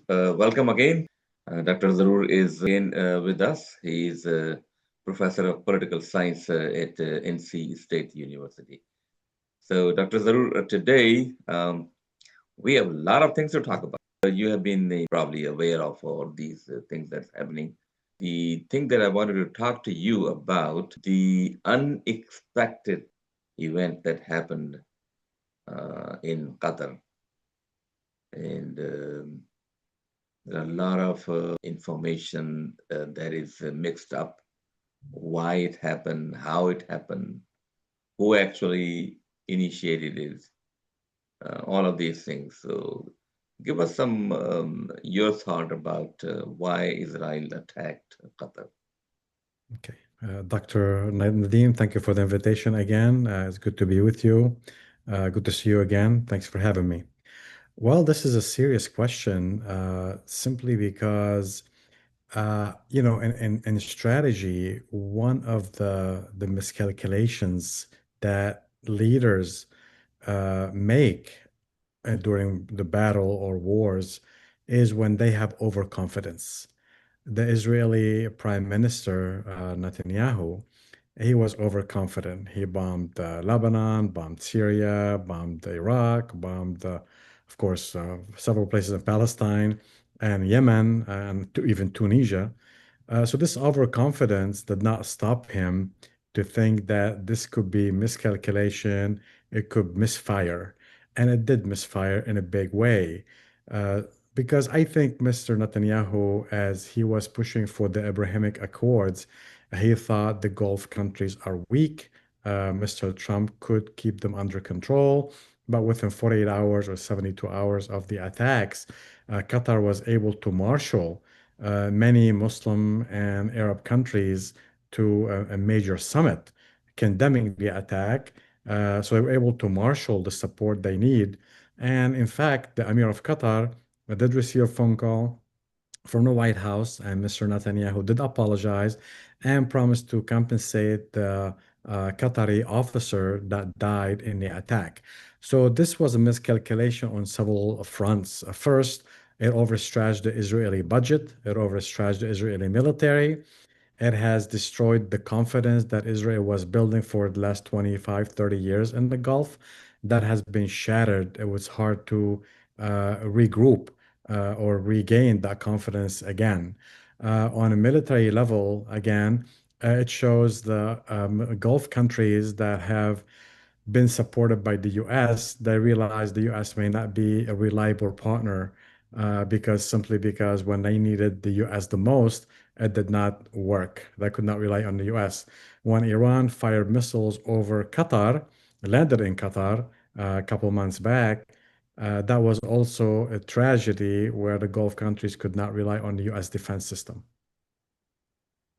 Welcome again. Dr. Zaarour is again with us. He is a professor of political science at NC State University. So, Dr. Zaarour, today we have a lot of things to talk about. You have been probably aware of all these things that's happening. The thing that I wanted to talk to you about the unexpected event that happened in Qatar, and there are a lot of information that is mixed up. Why it happened, how it happened, who actually initiated it, all of these things. So, give us some your thought about why Israel attacked Qatar. Okay. Dr. Nadeem, thank you for the invitation again. It's good to be with you. Good to see you again. Thanks for having me. Well, this is a serious question, simply because, in strategy, one of the miscalculations that leaders make during the battle or wars is when they have overconfidence. The Israeli Prime Minister Netanyahu, he was overconfident. He bombed Lebanon, bombed Syria, bombed Iraq, bombed, of course, several places in Palestine and Yemen and even Tunisia. So this overconfidence did not stop him to think that this could be miscalculation, it could misfire, and it did misfire in a big way. Uh, because I think Mr. Netanyahu, as he was pushing for the Abrahamic Accords, he thought the Gulf countries are weak. Mr. Trump could keep them under control, but within 48 hours or 72 hours of the attacks, Qatar was able to marshal many Muslim and Arab countries to a major summit condemning the attack. So they were able to marshal the support they need. And in fact, the Emir of Qatar did receive a phone call from the White House, and Mr. Netanyahu did apologize and promised to compensate the Qatari officer that died in the attack. So this was a miscalculation on several fronts. First, it overstretched the Israeli budget, it overstretched the Israeli military, it has destroyed the confidence that Israel was building for the last 25, 30 years in the Gulf. That has been shattered. It was hard to regroup or regain that confidence again. On a military level, again, it shows the Gulf countries that have been supported by the US, they realized the US may not be a reliable partner because when they needed the US the most, it did not work. They could not rely on the US. When Iran fired missiles over Qatar, landed in Qatar a couple months back, that was also a tragedy where the Gulf countries could not rely on the US defense system.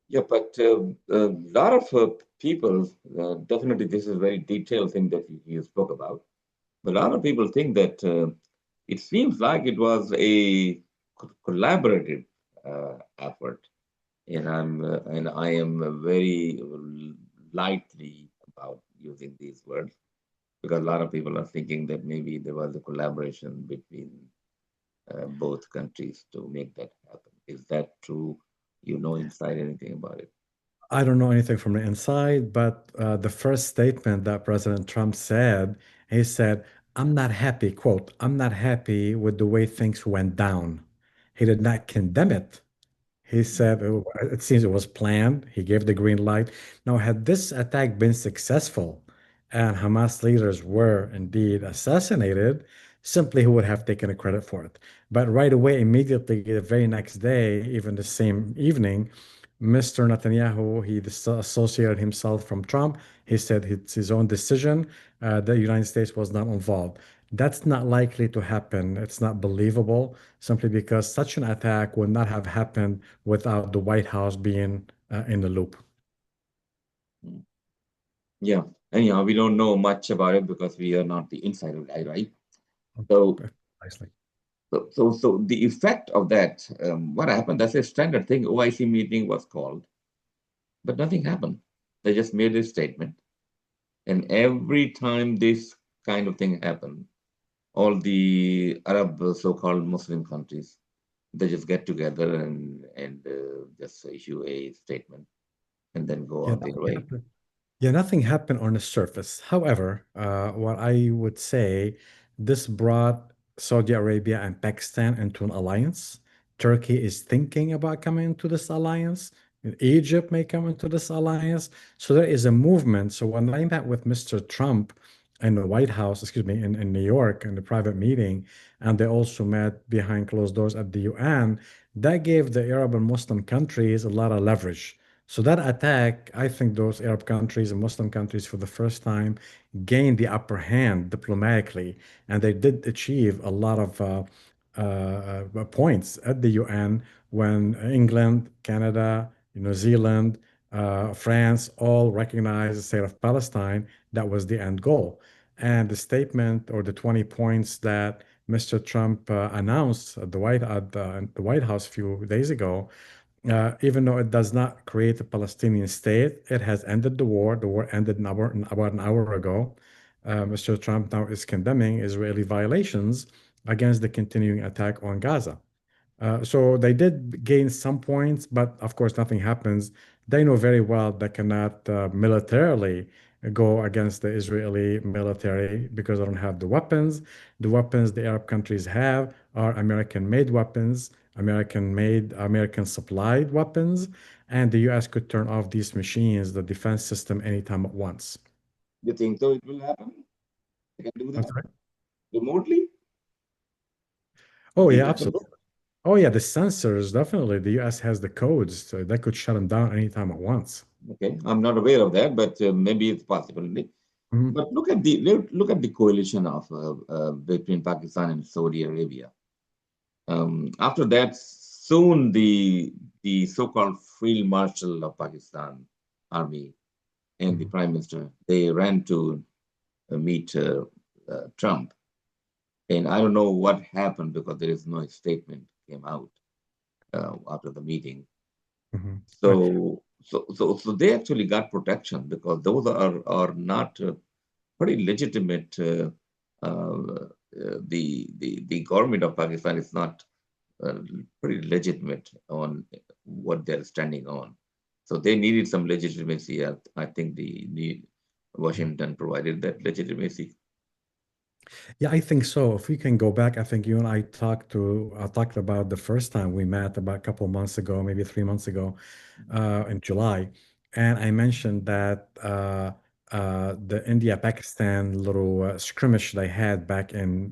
Yeah, but a lot of people, definitely this is a very detailed thing that you spoke about. But a lot of people think that it seems like it was a collaborative effort, and I am very lightly about using these words because a lot of people are thinking that maybe there was a collaboration between both countries to make that happen. Is that true? You know inside anything about it? I don't know anything from the inside, but the first statement that President Trump said, he said, I'm not happy, quote, I'm not happy with the way things went down. He did not condemn it. He said "Oh, it seems it was planned. He gave the green light. Now, had this attack been successful and Hamas leaders were indeed assassinated, simply he would have taken the credit for it. But right away, immediately, the very next day, even the same evening, Mr. Netanyahu, he associated himself from Trump. He said it's his own decision. The United States was not involved. That's not likely to happen. It's not believable simply because such an attack would not have happened without the White House being in the loop. Mm. Yeah. Anyhow, we don't know much about it because we are not the insider guy, right? So, Precisely. so the effect of that, what happened? That's a standard thing. OIC meeting was called, but nothing happened. They just made a statement, and every time this kind of thing happened, all the Arab so-called Muslim countries they just get together and just issue a statement and then go Yeah, on their way. yeah, nothing happened on the surface. However, what I would say, this brought Saudi Arabia and Pakistan into an alliance. Turkey is thinking about coming into this alliance. Egypt may come into this alliance. So there is a movement. So when I met with Mr. Trump in the White House, excuse me, in New York in the private meeting, and they also met behind closed doors at the UN, that gave the Arab and Muslim countries a lot of leverage. So that attack, I think those Arab countries and Muslim countries for the first time gained the upper hand diplomatically, and they did achieve a lot of points at the UN when England, Canada, New Zealand, France all recognized the state of Palestine. That was the end goal. And the statement or the 20 points that Mr. Trump announced at the White House a few days ago, even though it does not create a Palestinian state, it has ended the war. The war ended about an hour ago. Mr. Trump now is condemning Israeli violations against the continuing attack on Gaza. So they did gain some points, but of course, nothing happens. They know very well they cannot militarily go against the Israeli military because they don't have the weapons. The weapons the Arab countries have are American-made weapons, American-made, American-supplied weapons, and the U.S. could turn off these machines, the defense system, anytime at once. You think so? It will happen? They can do I'm that sorry? remotely? Oh, The yeah, weapons. absolutely. Oh, yeah, the sensors, definitely. The U.S. has the codes, so that could shut them down anytime at once. Okay, I'm not aware of that, but maybe it's possible. Mhm, But look at the coalition of between Pakistan and Saudi Arabia. After that, soon the so-called Field Marshal of Pakistan Army and the mhm, Prime Minister, they ran to meet Trump, and I don't know what happened because there is no statement came out after the meeting. mhm. Right. So they actually got protection because those are not pretty legitimate. The government of Pakistan is not uh, pretty legitimate on what they're standing on. So they needed some legitimacy. I think the Washington provided that legitimacy. Yeah, I think so. If we can go back, I think you and I talked about the first time we met about a couple of months ago, maybe 3 months ago, in July, and I mentioned that the India-Pakistan little skirmish they had back in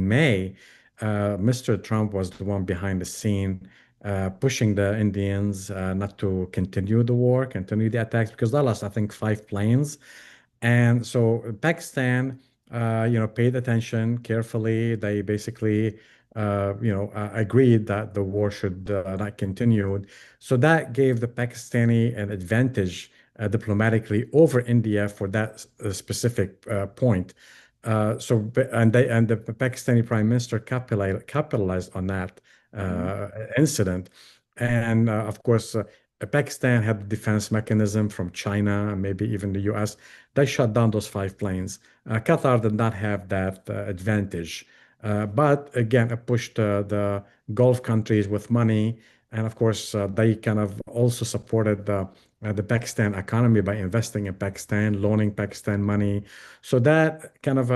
May, Mr. Trump was the one behind the scene, pushing the Indians not to continue the war, continue the attacks, because they lost, I think, 5 planes. And so Pakistan, paid attention carefully. They basically, agreed that the war should not continue. So that gave the Pakistani an advantage diplomatically over India for that specific point. And the Pakistani Prime Minister capitalized on that Mhm. incident, and of course. Pakistan had the defense mechanism from China and maybe even the US. They shut down those 5 planes. Qatar did not have that advantage. But again, it pushed the Gulf countries with money. And of course, they kind of also supported the Pakistan economy by investing in Pakistan, loaning Pakistan money. So that kind of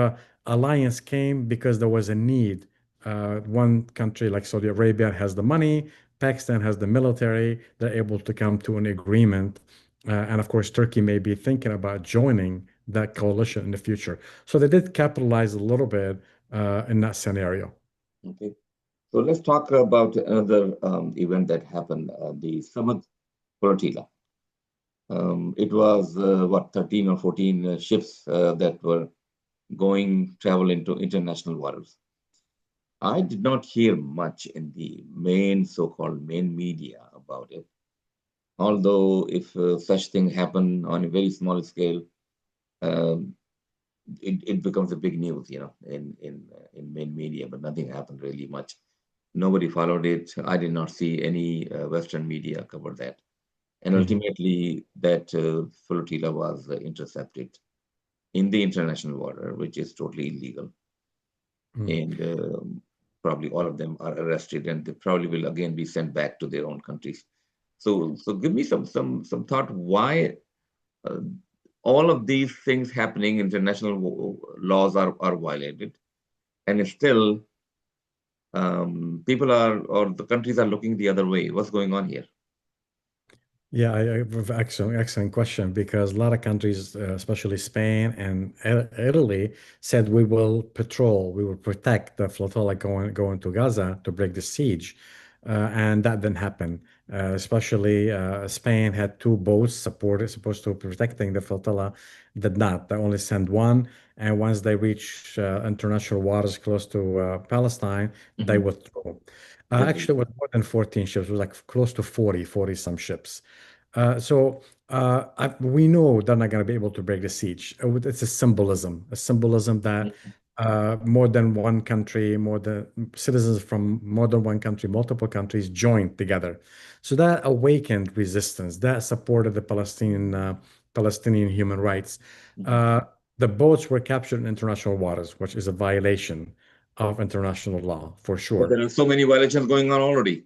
alliance came because there was a need. One country like Saudi Arabia has the money, Pakistan has the military, they're able to come to an agreement. And of course, Turkey may be thinking about joining that coalition in the future. So they did capitalize a little bit in that scenario. Okay, so let's talk about another event that happened, the Samud Flotilla. It was what 13 or 14 ships that were going travel into international waters. I did not hear much in the main so-called main media about it. Although if such thing happen on a very small scale, um, it becomes a big news, in main media. But nothing happened really much. Nobody followed it. I did not see any Western media cover that. And Mhm, ultimately, that flotilla was intercepted in the international water, which is totally illegal. mhm. And probably all of them are arrested, and they probably will again be sent back to their own countries. So give me some thought why uh, all of these things happening, international laws are violated, and still people are or the countries are looking the other way. What's going on here? Yeah, excellent question because a lot of countries, especially Spain and Italy, said we will patrol, we will protect the flotilla going to Gaza to break the siege, and that didn't happen. Especially Spain had two boats supposed to protecting the flotilla, did not. They only sent one, and once they reach international waters close to Palestine, they Hmm. withdrew. Okay. Actually, it was more than 14 ships. It was like close to 40 some ships. We know they're not going to be able to break the siege. It's a symbolism that more than one country, more than citizens from more than one country, multiple countries joined together. So that awakened resistance. That supported the Palestinian human rights. Mhm. Uh, the boats were captured in international waters, which is a violation of international law for But sure. there are so many violations going on already.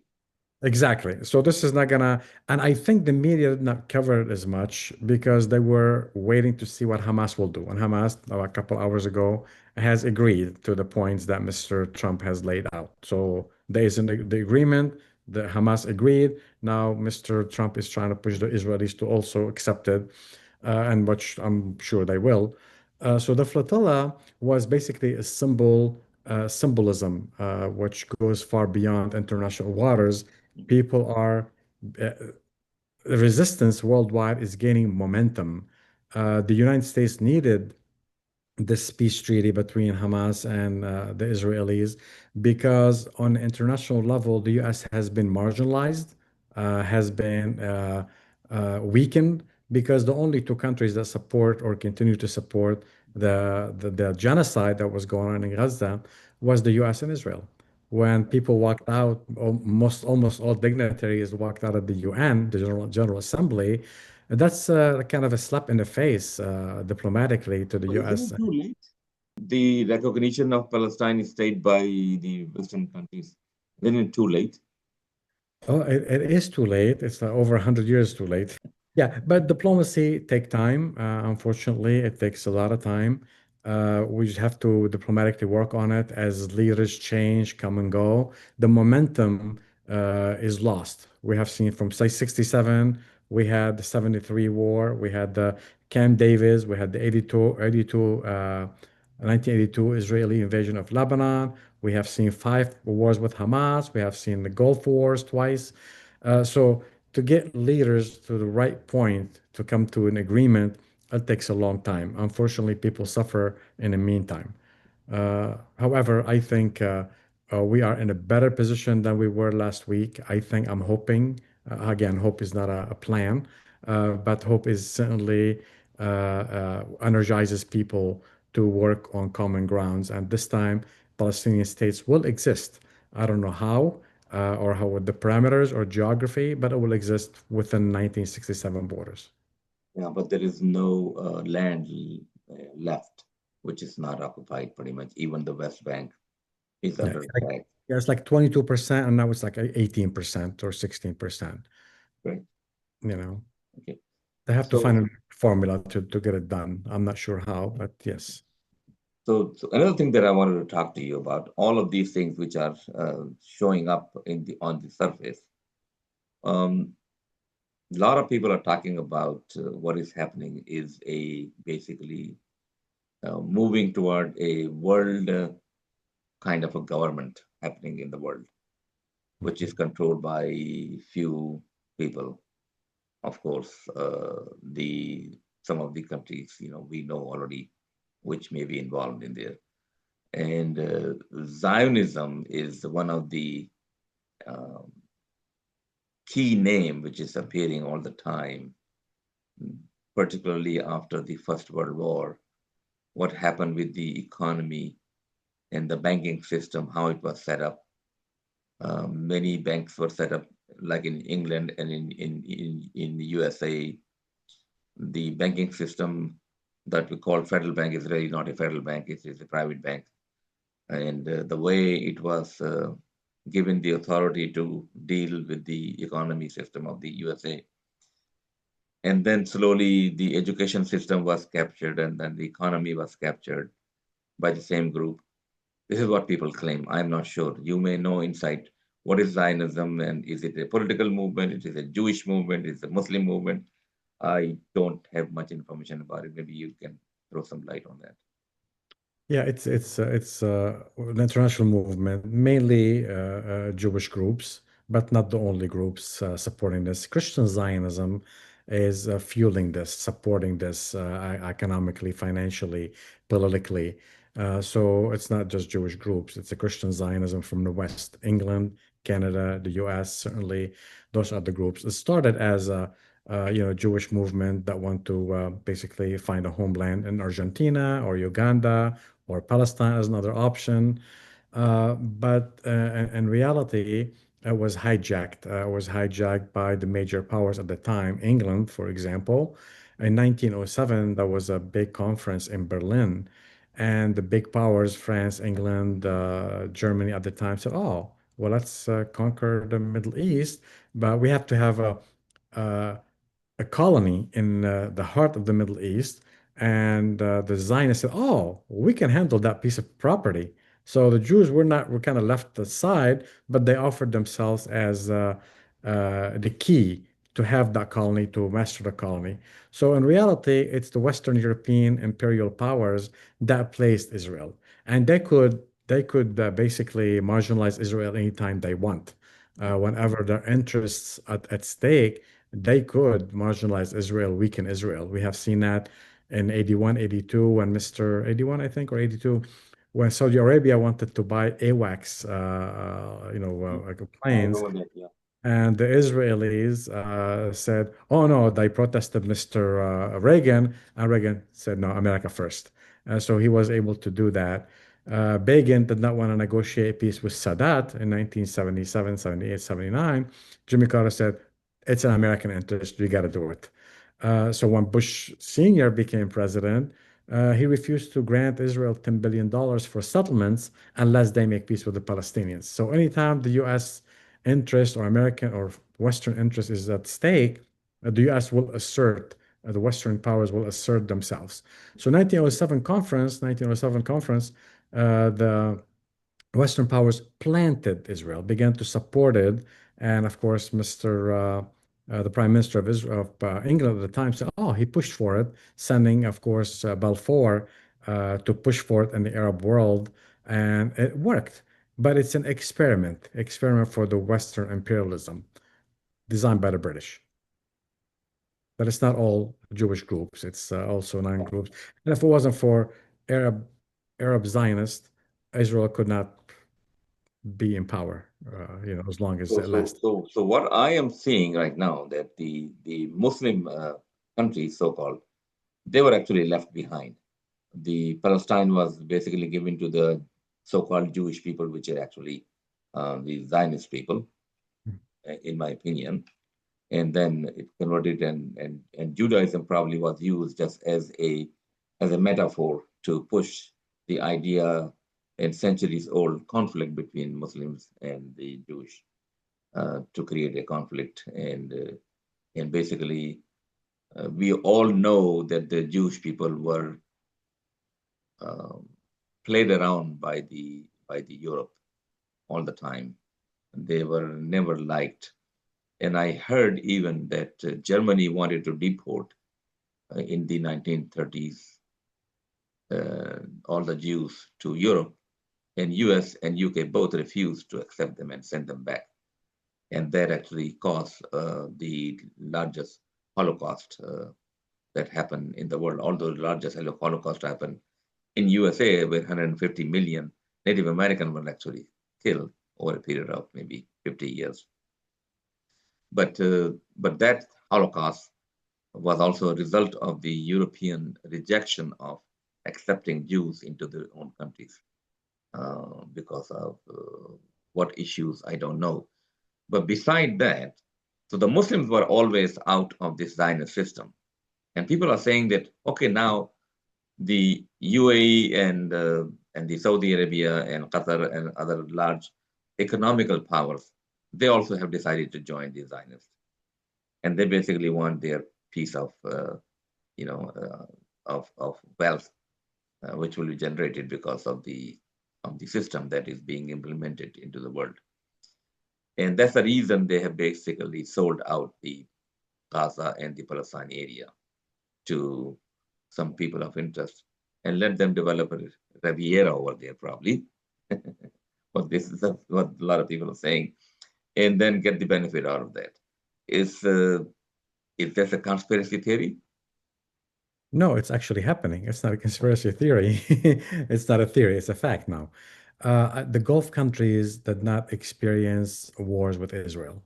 Exactly. So this is not gonna, and I think the media did not cover it as much because they were waiting to see what Hamas will do. And Hamas, a couple hours ago, has agreed to the points that Mr. Trump has laid out. So there is the agreement. The Hamas agreed. Now Mr. Trump is trying to push the Israelis to also accept it, and which I'm sure they will. So the flotilla was basically a symbolism, which goes far beyond international waters. People are uh, resistance worldwide is gaining momentum. The United States needed this peace treaty between Hamas and the Israelis because on international level, the U.S. has been marginalized, has been weakened because the only two countries that support or continue to support the genocide that was going on in Gaza was the U.S. and Israel. When people walked out, almost all dignitaries walked out of the UN, the General Assembly, that's kind of a slap in the face diplomatically to the But isn't U.S. it too late? The recognition of Palestine state by the Western countries. Isn't it too late? Oh, it is too late. It's over 100 years too late. Yeah, but diplomacy take time. Unfortunately, it takes a lot of time. We just have to diplomatically work on it as leaders change, come and go. The momentum is lost. We have seen from say 67, we had the 73 war, we had the Camp Davis, we had the 1982 Israeli invasion of Lebanon. We have seen five wars with Hamas. We have seen the Gulf Wars twice. So to get leaders to the right point to come to an agreement, it takes a long time. Unfortunately, people suffer in the meantime. However, I think we are in a better position than we were last week. I think I'm hoping, again, hope is not a plan, but hope is certainly energizes people to work on common grounds. And this time, Palestinian states will exist. I don't know how or how with the parameters or geography, but it will exist within 1967 borders. Yeah, but there is no land left, which is not occupied pretty much. Even the West Bank is Yeah, under attack. yeah, it's like 22%, and now it's like 18% or 16%. Right? You know, Okay. they have to So, find a formula to get it done. I'm not sure how, but yes. so another thing that I wanted to talk to you about, all of these things which are showing up in the on the surface. Um, a lot of people are talking about what is happening is a basically moving toward a world kind of a government happening in the world, which is Mhm. controlled by few people. Of course, the some of the countries, we know already, which may be involved in there. And Zionism is one of the um, key name which is appearing all the time, particularly after the First World War. What happened with the economy and the banking system, how it was set up. Many banks were set up, like in England and in the USA. The banking system that we call federal bank is really not a federal bank, it is a private bank. and the way it was given the authority to deal with the economy system of the USA. And then slowly the education system was captured, and then the economy was captured by the same group. This is what people claim. I'm not sure. You may know insight. What is Zionism, and is it a political movement? Is it a Jewish movement? Is it a Muslim movement? I don't have much information about it. Maybe you can throw some light on that. Yeah, it's an international movement, mainly Jewish groups, but not the only groups supporting this. Christian Zionism is fueling this, supporting this economically, financially, politically. So it's not just Jewish groups; it's a Christian Zionism from the West, England, Canada, the U.S. Certainly, those are the groups. It started as a Jewish movement that want to basically find a homeland in Argentina or Uganda or Palestine as another option. But in reality, it was hijacked by the major powers at the time. England, for example, in 1907, there was a big conference in Berlin, and the big powers, France, England, Germany at the time, said, "Oh, well, let's conquer the Middle East, but we have to have a a colony in the heart of the Middle East, and the Zionists said, "Oh, we can handle that piece of property." So the Jews were kind of left aside, but they offered themselves as the key to have that colony, to master the colony. So in reality, it's the Western European imperial powers that placed Israel, and they could basically marginalize Israel anytime they want. Whenever their interests at stake, they could marginalize Israel, weaken Israel. We have seen that in 81, 82, when Mr. 81, I think, or 82, when Saudi Arabia wanted to buy AWACS, like I planes, remember that, yeah. and the Israelis said, "Oh no," they protested Mr. Reagan, and Reagan said, "No, America first." So he was able to do that. Begin did not want to negotiate peace with Sadat in 1977, 78, 79. Jimmy Carter said, "It's an American interest. We got to do it." So when Bush Sr. became president, he refused to grant Israel $10 billion for settlements unless they make peace with the Palestinians. So anytime the U.S. interest or American or Western interest is at stake, the U.S. will assert, the Western powers will assert themselves. So 1907 conference, the Western powers planted Israel, began to support it, and of course, the Prime Minister of Israel, of England at the time said, "Oh, he pushed for it," sending, of course, Balfour to push for it in the Arab world, and it worked. But it's an experiment for the Western imperialism designed by the British. But it's not all Jewish groups; it's also non-groups. And if it wasn't for Arab Zionists, Israel could not be in power, as long as So, it so, lasts. so, so what I am seeing right now that the Muslim countries, so-called, they were actually left behind. The Palestine was basically given to the so-called Jewish people, which are actually the Zionist people, in my opinion. And then it converted, and Judaism probably was used just as a metaphor to push the idea and centuries old conflict between Muslims and the Jewish, to create a conflict. And basically, we all know that the Jewish people were um, played around by the Europe all the time. They were never liked. And I heard even that Germany wanted to deport in the 1930s all the Jews to Europe, and US and UK both refused to accept them and send them back. And that actually caused the largest Holocaust that happened in the world, although the largest Holocaust happened in USA, where 150 million Native Americans were actually killed over a period of maybe 50 years. But that Holocaust was also a result of the European rejection of accepting Jews into their own countries because of what issues I don't know. But beside that, so the Muslims were always out of this Zionist system, and people are saying that okay, now the UAE and and the Saudi Arabia and Qatar and other large economical powers, they also have decided to join the Zionists, and they basically want their piece of you know of wealth, which will be generated because of the system that is being implemented into the world. And that's the reason they have basically sold out the Gaza and the Palestine area to some people of interest and let them develop a Riviera over there, probably. But this is what a lot of people are saying, and then get the benefit out of that. Is is that a conspiracy theory? No, it's actually happening. It's not a conspiracy theory. It's not a theory, it's a fact now. The Gulf countries did not experience wars with Israel,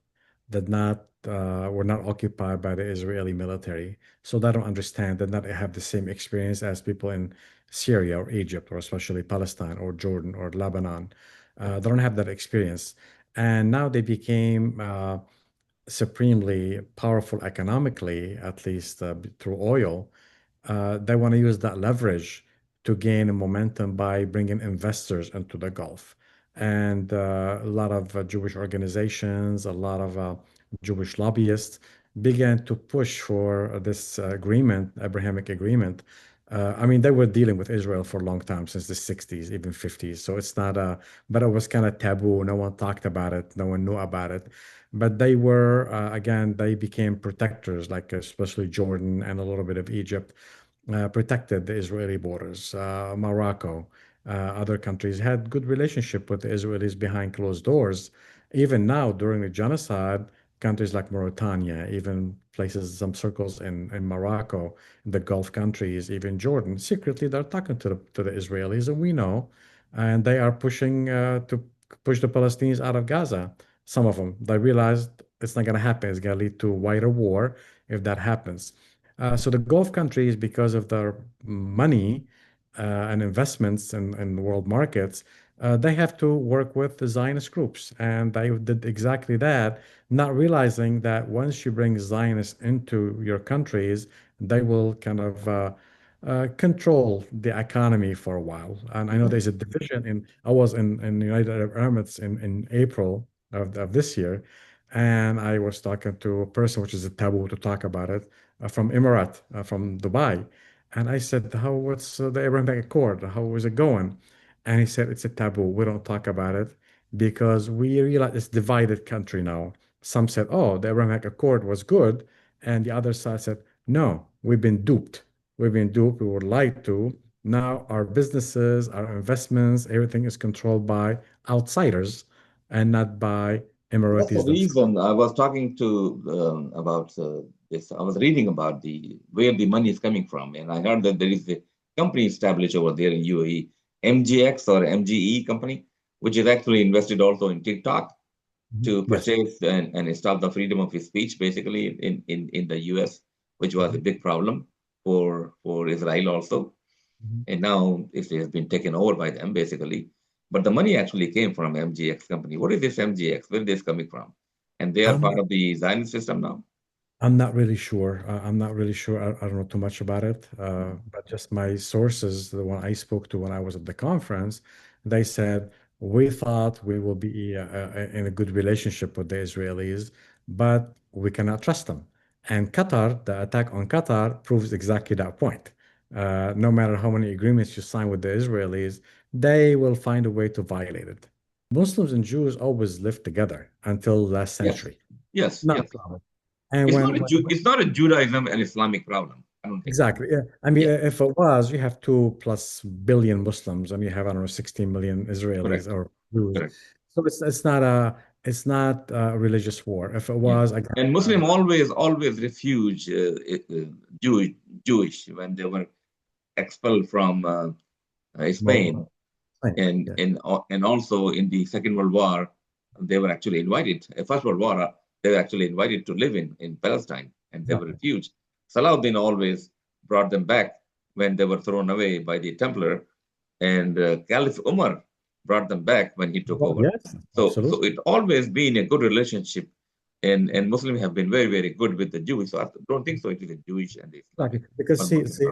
were not occupied by the Israeli military. So they don't understand, did not have the same experience as people in Syria or Egypt, or especially Palestine or Jordan or Lebanon. They don't have that experience. And now they became supremely powerful economically, at least through oil. They want to use that leverage to gain momentum by bringing investors into the Gulf. And a lot of Jewish organizations, a lot of Jewish lobbyists began to push for this agreement, Abrahamic agreement. I mean, they were dealing with Israel for a long time, since the 60s, even 50s. So it's not but it was kind of taboo. No one talked about it. No one knew about it. But they were, again, they became protectors, like especially Jordan and a little bit of Egypt protected the Israeli borders. Morocco, other countries had good relationship with the Israelis behind closed doors. Even now, during the genocide, countries like Mauritania, even places, some circles in Morocco, in the Gulf countries, even Jordan, secretly they're talking to the Israelis, and we know, and they are pushing to push the Palestinians out of Gaza. Some of them, they realized it's not going to happen. It's going to lead to a wider war if that happens. So the Gulf countries, because of their money and investments in world markets, they have to work with the Zionist groups. And they did exactly that, not realizing that once you bring Zionists into your countries, they will kind of control the economy for a while. And I know there's a division I was in the United Arab Emirates in April of this year, and I was talking to a person, which is a taboo to talk about it, from Emirat, from Dubai. And I said, what's the Abrahamic Accord? How is it going? And he said, it's a taboo. We don't talk about it because we realize it's divided country now. Some said, oh, the Abrahamic Accord was good. And the other side said, no, we've been duped. We've been duped. We were lied to. Now our businesses, our investments, everything is controlled by outsiders and not by That's the Emiratis themselves. reason I was talking to about this. I was reading about the where the money is coming from, and I heard that there is a company established over there in UAE, MGX or MGE company, which is actually invested also in TikTok Mhm. to Yes. purchase and stop the freedom of speech, basically in the US, which was a Mhm. big problem for Israel also. Mhm. And now it has been taken over by them, basically. But the money actually came from MGX company. What is this MGX? Where is this coming from? And they are I'm part of the Zionist system now. I'm not really sure. I'm not really sure. I don't know too much about it. But just my sources, the one I spoke to when I was at the conference, they said we thought we will be in a good relationship with the Israelis, but we cannot trust them. And Qatar, the attack on Qatar proves exactly that point. No matter how many agreements you sign with the Israelis, they will find a way to violate it. Muslims and Jews always lived together until last Yes, century. yes, Not a yes. problem. And when It's not a Judaism and Islamic problem. I don't think so. exactly. Yeah. I mean, Yeah, if it was, you have 2+ billion Muslims and you have, I don't know, 16 million Israelis correct, or Jews. correct. So it's not a religious war. If it Yeah. was, again, And Muslim always refuse Jewish Jewish when they were expelled from Spain, well, fine. Yeah. and also in the Second World War, they were actually invited. First World War, they were actually invited to live in Palestine, and they were Exactly. refused. Salahuddin always brought them back when they were thrown away by the Templar, and Caliph Umar brought them back when he took Well, over. yes, So absolutely. it always been a good relationship and Muslims have been very, very good with the Jewish. So I don't think so. It is a Jewish and Exactly. Islamic Because or see, Muslim see,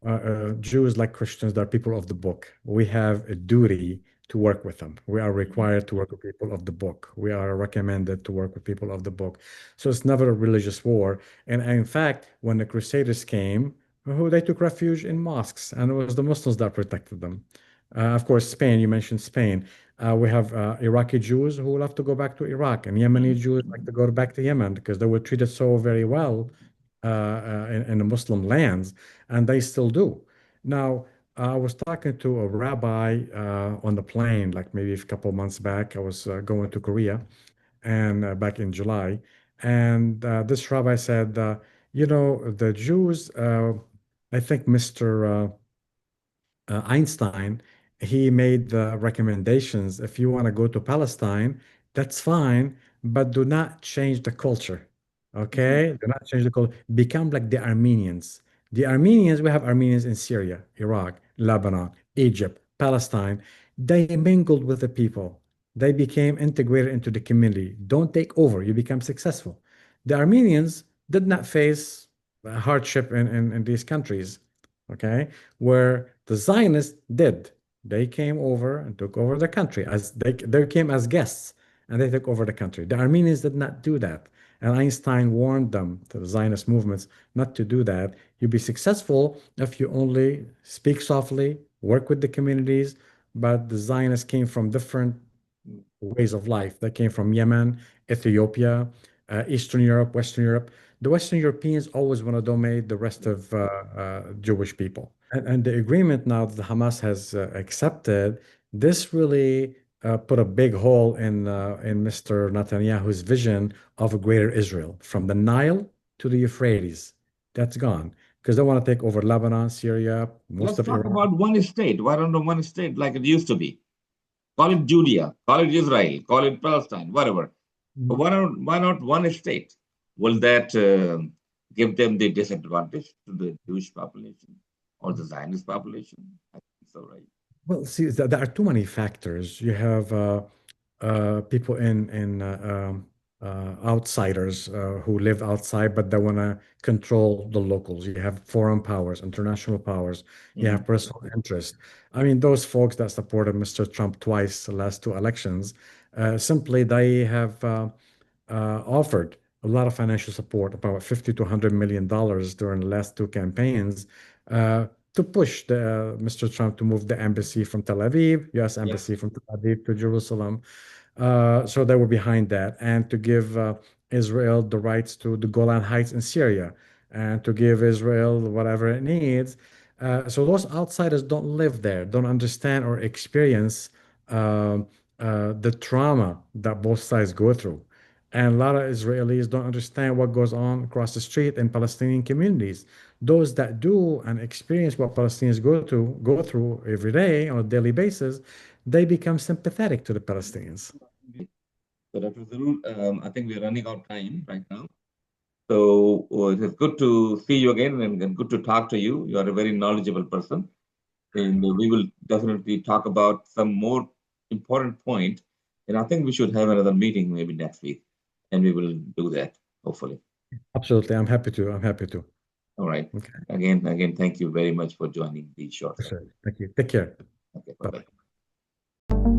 problem. Jews like Christians, they're people of the book. We have a duty to work with them. We are Mhm. required to work with people of the book. We are recommended to work with people of the book. So it's never a religious war. And in fact, when the Crusaders came, who they took refuge in mosques, and it was the Muslims that protected them. Of course, Spain, you mentioned Spain. We have Iraqi Jews who love to go back to Iraq, and Yemeni Jews like to go back to Yemen because they were treated so very well in the Muslim lands, and they still do. Now, I was talking to a rabbi on the plane, like maybe a couple of months back. I was going to Korea, and back in July, and this rabbi said, the Jews, I think Mr. Einstein, he made the recommendations. If you want to go to Palestine, that's fine, but do not change the culture. Mhm. Okay? Do not change the culture. Become like the Armenians. The Armenians, we have Armenians in Syria, Iraq, Lebanon, Egypt, Palestine. They mingled with the people. They became integrated into the community. Don't take over. You become successful. The Armenians did not face hardship in these countries. Okay? Where the Zionists did. They came over and took over the country as they came as guests and they took over the country. The Armenians did not do that. And Einstein warned them, the Zionist movements, not to do that. You'll be successful if you only speak softly, work with the communities. But the Zionists came from different ways of life. They came from Yemen, Ethiopia, Eastern Europe, Western Europe. The Western Europeans always want to dominate the rest of Jewish people. And the agreement now that Hamas has accepted, this really put a big hole in Mr. Netanyahu's vision of a greater Israel, from the Nile to the Euphrates. That's gone because they want to take over Lebanon, Syria, most Let's of talk Iran. about one state. Why don't one state like it used to be? Call it Judea, call it Israel, call it Palestine, whatever. But why not one state? Will that give them the disadvantage to the Jewish population or the Zionist population? I think so, right? Well, see, there are too many factors. You have people in outsiders who live outside, but they want to control the locals. You have foreign powers, international powers. You have Mhm. personal interest. I mean, those folks that supported Mr. Trump twice the last two elections, simply they have offered a lot of financial support, about 50 to 100 million dollars during the last two campaigns, to push Mr. Trump to move the embassy from Tel Aviv, U.S. Yes. embassy from Tel Aviv to Jerusalem. So they were behind that, and to give Israel the rights to the Golan Heights in Syria, and to give Israel whatever it needs. So those outsiders don't live there, don't understand or experience the trauma that both sides go through. And a lot of Israelis don't understand what goes on across the street in Palestinian communities. Those that do and experience what Palestinians go through every day on a daily basis, they become sympathetic to the Palestinians. So, Dr. Zarur, I think we're running out of time right now. So it is good to see you again and good to talk to you. You are a very knowledgeable person. And we will definitely talk about some more important point. And I think we should have another meeting maybe next week, and we will do that hopefully. Absolutely. I'm happy to. I'm happy to. All right. Okay. Again, thank you very much for joining the short For session. sure. Thank you. Take care. Okay, bye Bye bye. bye.